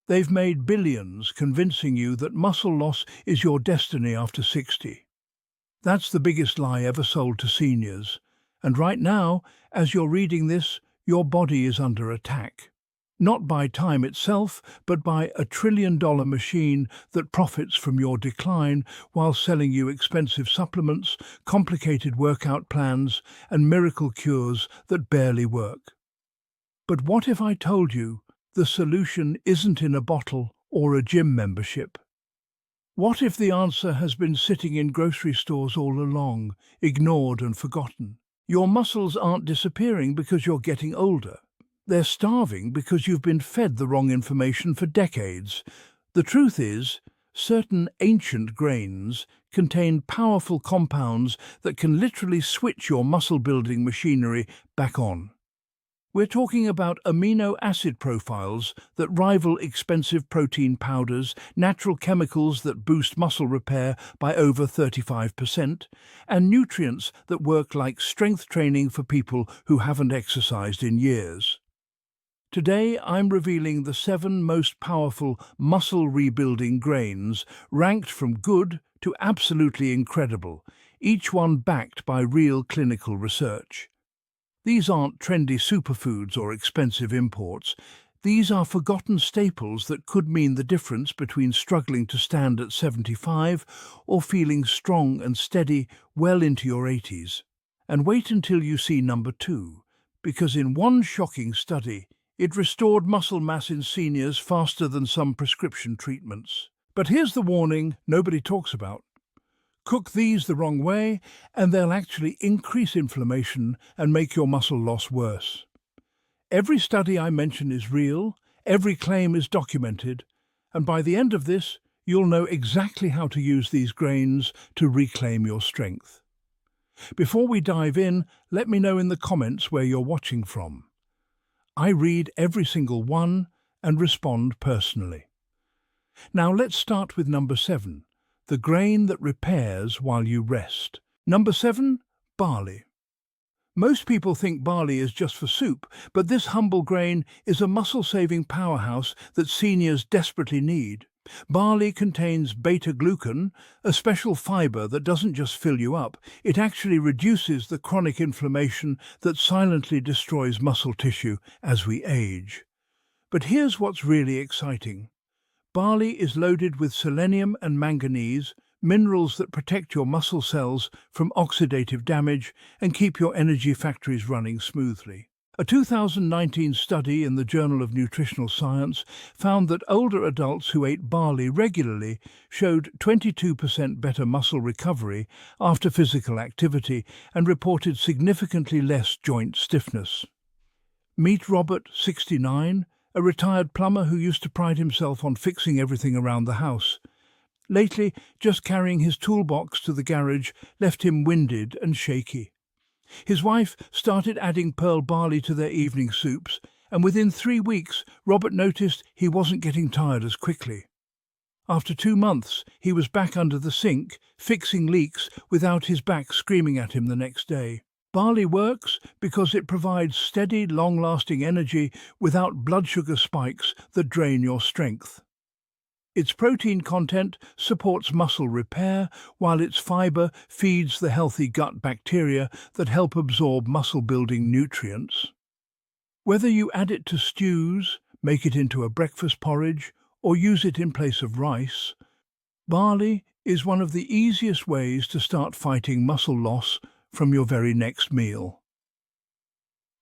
They've made billions convincing you that muscle loss is your destiny after 60. That's the biggest lie ever sold to seniors. And right now, as you're reading this, your body is under attack. Not by time itself, but by a trillion-dollar machine that profits from your decline while selling you expensive supplements, complicated workout plans, and miracle cures that barely work. But what if I told you the solution isn't in a bottle or a gym membership? What if the answer has been sitting in grocery stores all along, ignored and forgotten? Your muscles aren't disappearing because you're getting older. They're starving because you've been fed the wrong information for decades. The truth is, certain ancient grains contain powerful compounds that can literally switch your muscle-building machinery back on. We're talking about amino acid profiles that rival expensive protein powders, natural chemicals that boost muscle repair by over 35%, and nutrients that work like strength training for people who haven't exercised in years. Today, I'm revealing the 7 most powerful muscle-rebuilding grains, ranked from good to absolutely incredible, each one backed by real clinical research. These aren't trendy superfoods or expensive imports. These are forgotten staples that could mean the difference between struggling to stand at 75 or feeling strong and steady well into your 80s. And wait until you see number 2, because in one shocking study, it restored muscle mass in seniors faster than some prescription treatments. But here's the warning nobody talks about. Cook these the wrong way, and they'll actually increase inflammation and make your muscle loss worse. Every study I mention is real, every claim is documented, and by the end of this, you'll know exactly how to use these grains to reclaim your strength. Before we dive in, let me know in the comments where you're watching from. I read every single one and respond personally. Now let's start with number 7. The grain that repairs while you rest. Number 7, barley. Most people think barley is just for soup, but this humble grain is a muscle-saving powerhouse that seniors desperately need. Barley contains beta-glucan, a special fiber that doesn't just fill you up, it actually reduces the chronic inflammation that silently destroys muscle tissue as we age. But here's what's really exciting. Barley is loaded with selenium and manganese, minerals that protect your muscle cells from oxidative damage and keep your energy factories running smoothly. A 2019 study in the Journal of Nutritional Science found that older adults who ate barley regularly showed 22% better muscle recovery after physical activity and reported significantly less joint stiffness. Meet Robert, 69, a retired plumber who used to pride himself on fixing everything around the house. Lately, just carrying his toolbox to the garage left him winded and shaky. His wife started adding pearl barley to their evening soups, and within 3 weeks, Robert noticed he wasn't getting tired as quickly. After 2 months, he was back under the sink, fixing leaks without his back screaming at him the next day. Barley works because it provides steady, long-lasting energy without blood sugar spikes that drain your strength. Its protein content supports muscle repair, while its fiber feeds the healthy gut bacteria that help absorb muscle-building nutrients. Whether you add it to stews, make it into a breakfast porridge, or use it in place of rice, barley is one of the easiest ways to start fighting muscle loss from your very next meal.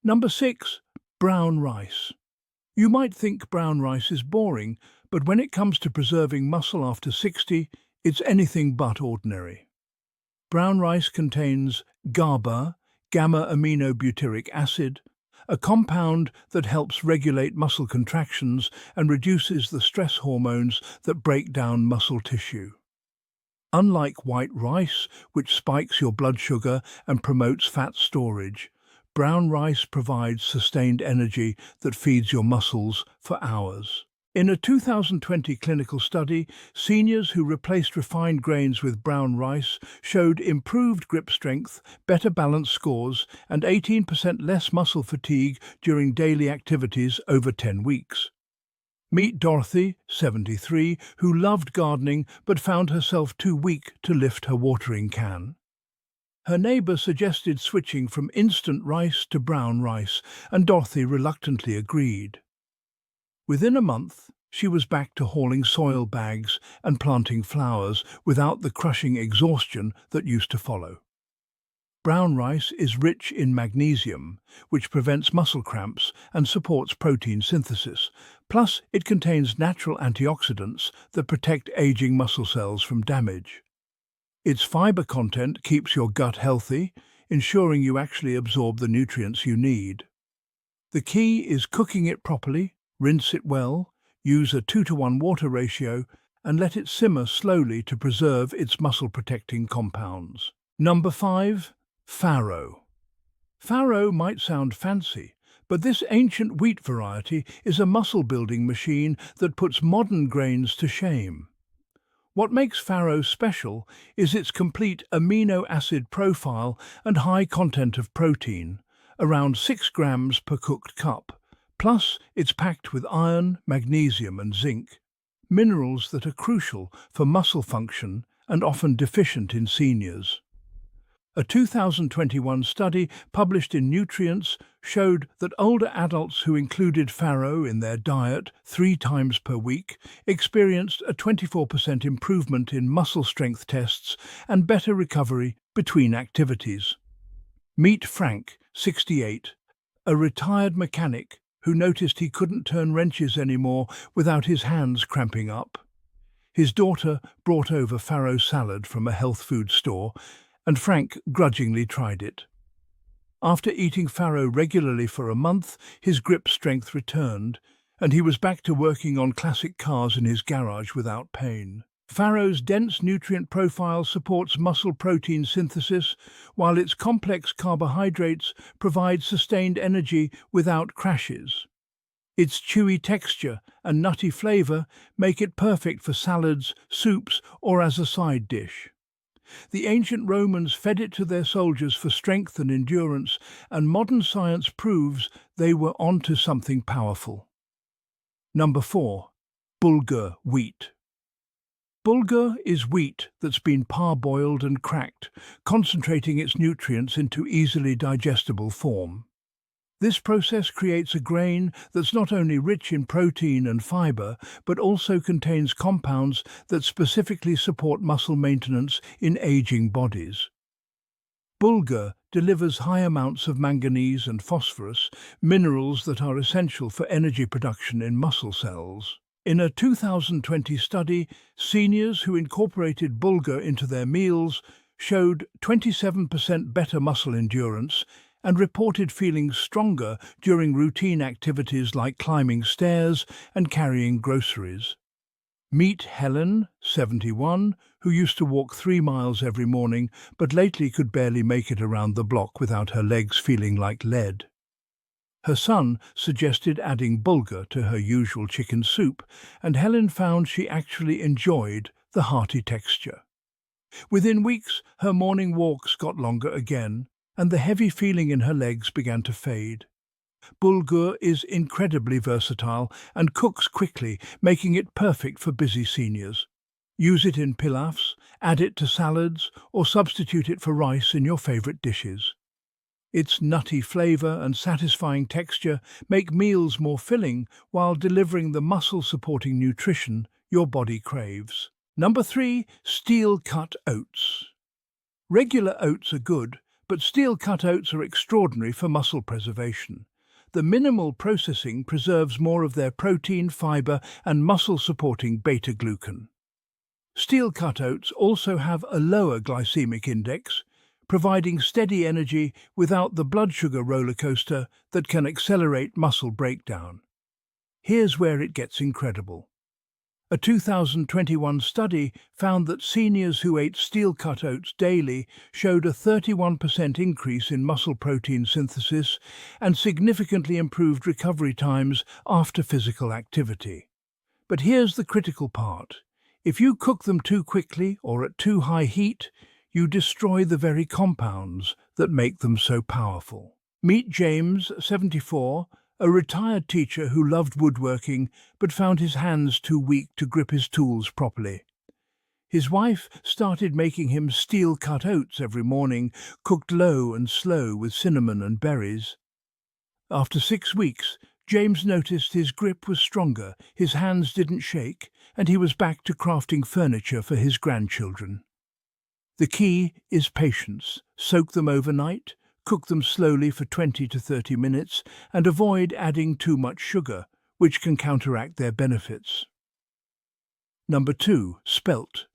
Number 6, brown rice. You might think brown rice is boring, but when it comes to preserving muscle after 60, it's anything but ordinary. Brown rice contains GABA, gamma-aminobutyric acid, a compound that helps regulate muscle contractions and reduces the stress hormones that break down muscle tissue. Unlike white rice, which spikes your blood sugar and promotes fat storage, brown rice provides sustained energy that feeds your muscles for hours. In a 2020 clinical study, seniors who replaced refined grains with brown rice showed improved grip strength, better balance scores, and 18% less muscle fatigue during daily activities over 10 weeks. Meet Dorothy, 73, who loved gardening but found herself too weak to lift her watering can. Her neighbour suggested switching from instant rice to brown rice, and Dorothy reluctantly agreed. Within a month, she was back to hauling soil bags and planting flowers without the crushing exhaustion that used to follow. Brown rice is rich in magnesium, which prevents muscle cramps and supports protein synthesis. Plus, it contains natural antioxidants that protect aging muscle cells from damage. Its fiber content keeps your gut healthy, ensuring you actually absorb the nutrients you need. The key is cooking it properly, rinse it well, use a 2-to-1 water ratio, and let it simmer slowly to preserve its muscle-protecting compounds. Number 5. Farro. Farro might sound fancy, but this ancient wheat variety is a muscle-building machine that puts modern grains to shame. What makes farro special is its complete amino acid profile and high content of protein, around 6 grams per cooked cup. Plus, it's packed with iron, magnesium and zinc, minerals that are crucial for muscle function and often deficient in seniors. A 2021 study published in Nutrients showed that older adults who included farro in their diet 3 times per week experienced a 24% improvement in muscle strength tests and better recovery between activities. Meet Frank, 68, a retired mechanic who noticed he couldn't turn wrenches anymore without his hands cramping up. His daughter brought over farro salad from a health food store, and Frank grudgingly tried it. After eating farro regularly for a month, his grip strength returned, and he was back to working on classic cars in his garage without pain. Farro's dense nutrient profile supports muscle protein synthesis, while its complex carbohydrates provide sustained energy without crashes. Its chewy texture and nutty flavor make it perfect for salads, soups, or as a side dish. The ancient Romans fed it to their soldiers for strength and endurance, and modern science proves they were onto something powerful. Number 4. Bulgur wheat. Bulgur is wheat that's been parboiled and cracked, concentrating its nutrients into easily digestible form. This process creates a grain that's not only rich in protein and fiber, but also contains compounds that specifically support muscle maintenance in aging bodies. Bulgur delivers high amounts of manganese and phosphorus, minerals that are essential for energy production in muscle cells. In a 2020 study, seniors who incorporated bulgur into their meals showed 27% better muscle endurance and reported feeling stronger during routine activities like climbing stairs and carrying groceries. Meet Helen, 71, who used to walk 3 miles every morning but lately could barely make it around the block without her legs feeling like lead. Her son suggested adding bulgur to her usual chicken soup, and Helen found she actually enjoyed the hearty texture. Within weeks, her morning walks got longer again, and the heavy feeling in her legs began to fade. Bulgur is incredibly versatile and cooks quickly, making it perfect for busy seniors. Use it in pilafs, add it to salads, or substitute it for rice in your favorite dishes. Its nutty flavor and satisfying texture make meals more filling while delivering the muscle-supporting nutrition your body craves. Number 3. Steel-cut oats. Regular oats are good, but steel-cut oats are extraordinary for muscle preservation. The minimal processing preserves more of their protein, fiber, and muscle-supporting beta-glucan. Steel-cut oats also have a lower glycemic index, providing steady energy without the blood sugar roller coaster that can accelerate muscle breakdown. Here's where it gets incredible. A 2021 study found that seniors who ate steel-cut oats daily showed a 31% increase in muscle protein synthesis and significantly improved recovery times after physical activity. But here's the critical part. If you cook them too quickly or at too high heat, you destroy the very compounds that make them so powerful. Meet James, 74, a retired teacher who loved woodworking but found his hands too weak to grip his tools properly. His wife started making him steel-cut oats every morning, cooked low and slow with cinnamon and berries. After 6 weeks, James noticed his grip was stronger, his hands didn't shake, and he was back to crafting furniture for his grandchildren. The key is patience. Soak them overnight, cook them slowly for 20 to 30 minutes, and avoid adding too much sugar, which can counteract their benefits. Number 2. Spelt.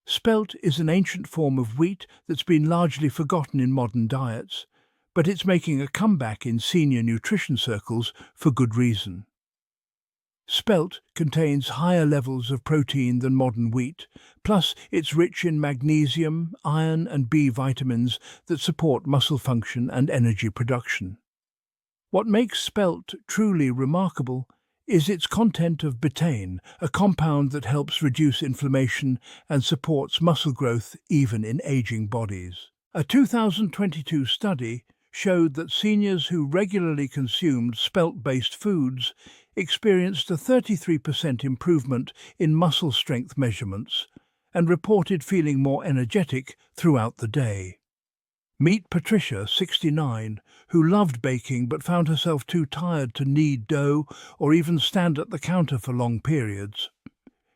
Spelt is an ancient form of wheat that's been largely forgotten in modern diets, but it's making a comeback in senior nutrition circles for good reason. Spelt contains higher levels of protein than modern wheat, plus it's rich in magnesium, iron and B vitamins that support muscle function and energy production. What makes spelt truly remarkable is its content of betaine, a compound that helps reduce inflammation and supports muscle growth even in aging bodies. A 2022 study showed that seniors who regularly consumed spelt-based foods experienced a 33% improvement in muscle strength measurements and reported feeling more energetic throughout the day. Meet Patricia, 69, who loved baking but found herself too tired to knead dough or even stand at the counter for long periods.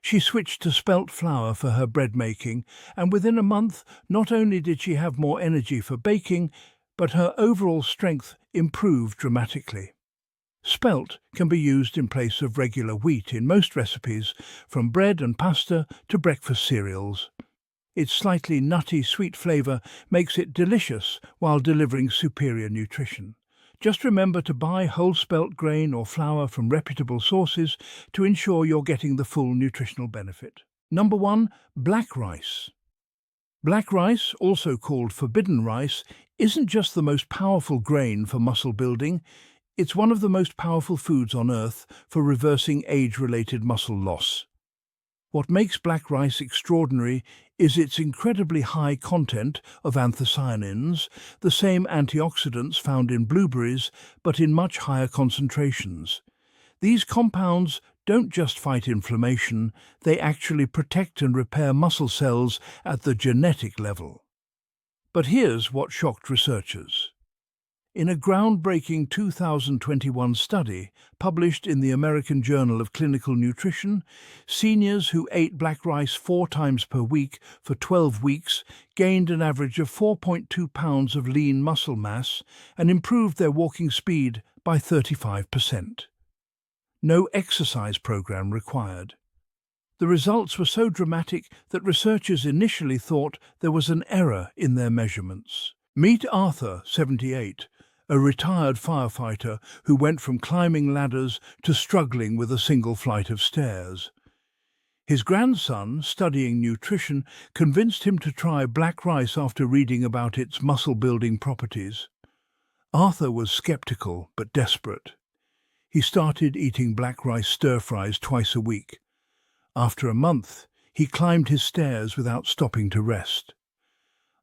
She switched to spelt flour for her bread making, and within a month not only did she have more energy for baking, but her overall strength improved dramatically. Spelt can be used in place of regular wheat in most recipes, from bread and pasta to breakfast cereals. Its slightly nutty, sweet flavour makes it delicious while delivering superior nutrition. Just remember to buy whole spelt grain or flour from reputable sources to ensure you're getting the full nutritional benefit. Number 1. Black rice. Black rice, also called forbidden rice, isn't just the most powerful grain for muscle building, it's one of the most powerful foods on earth for reversing age-related muscle loss. What makes black rice extraordinary is its incredibly high content of anthocyanins, the same antioxidants found in blueberries, but in much higher concentrations. These compounds don't just fight inflammation, they actually protect and repair muscle cells at the genetic level. But here's what shocked researchers. In a groundbreaking 2021 study published in the American Journal of Clinical Nutrition, seniors who ate black rice 4 times per week for 12 weeks gained an average of 4.2 pounds of lean muscle mass and improved their walking speed by 35%. No exercise program required. The results were so dramatic that researchers initially thought there was an error in their measurements. Meet Arthur, 78, a retired firefighter who went from climbing ladders to struggling with a single flight of stairs. His grandson, studying nutrition, convinced him to try black rice after reading about its muscle-building properties. Arthur was skeptical but desperate. He started eating black rice stir-fries twice a week. After a month, he climbed his stairs without stopping to rest.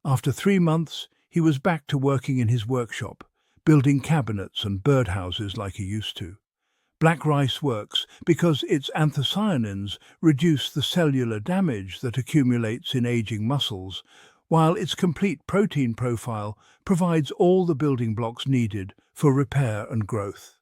After 3 months, he was back to working in his workshop, building cabinets and birdhouses like he used to. Black rice works because its anthocyanins reduce the cellular damage that accumulates in aging muscles, while its complete protein profile provides all the building blocks needed for repair and growth.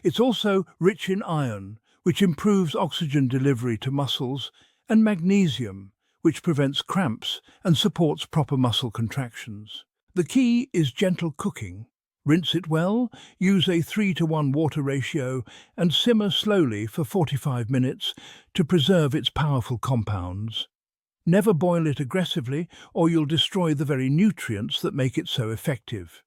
It's also rich in iron, which improves oxygen delivery to muscles, and magnesium, which prevents cramps and supports proper muscle contractions. The key is gentle cooking. Rinse it well, use a 3-to-1 water ratio, and simmer slowly for 45 minutes to preserve its powerful compounds. Never boil it aggressively, or you'll destroy the very nutrients that make it so effective.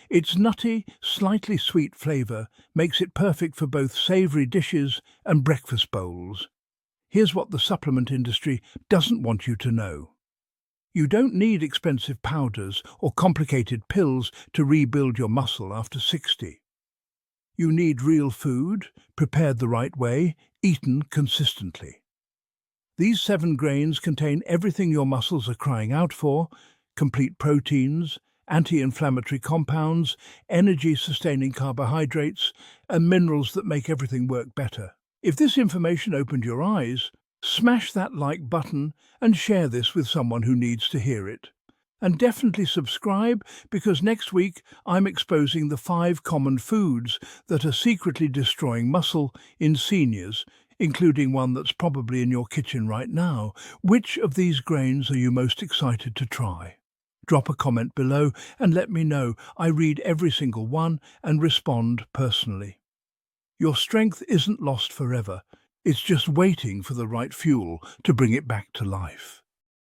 Its nutty, slightly sweet flavour makes it perfect for both savoury dishes and breakfast bowls. Here's what the supplement industry doesn't want you to know. You don't need expensive powders or complicated pills to rebuild your muscle after 60. You need real food, prepared the right way, eaten consistently. These 7 grains contain everything your muscles are crying out for: complete proteins, anti-inflammatory compounds, energy-sustaining carbohydrates, and minerals that make everything work better. If this information opened your eyes, smash that like button and share this with someone who needs to hear it. And definitely subscribe, because next week I'm exposing the 5 common foods that are secretly destroying muscle in seniors, including one that's probably in your kitchen right now. Which of these grains are you most excited to try? Drop a comment below and let me know. I read every single one and respond personally. Your strength isn't lost forever. It's just waiting for the right fuel to bring it back to life.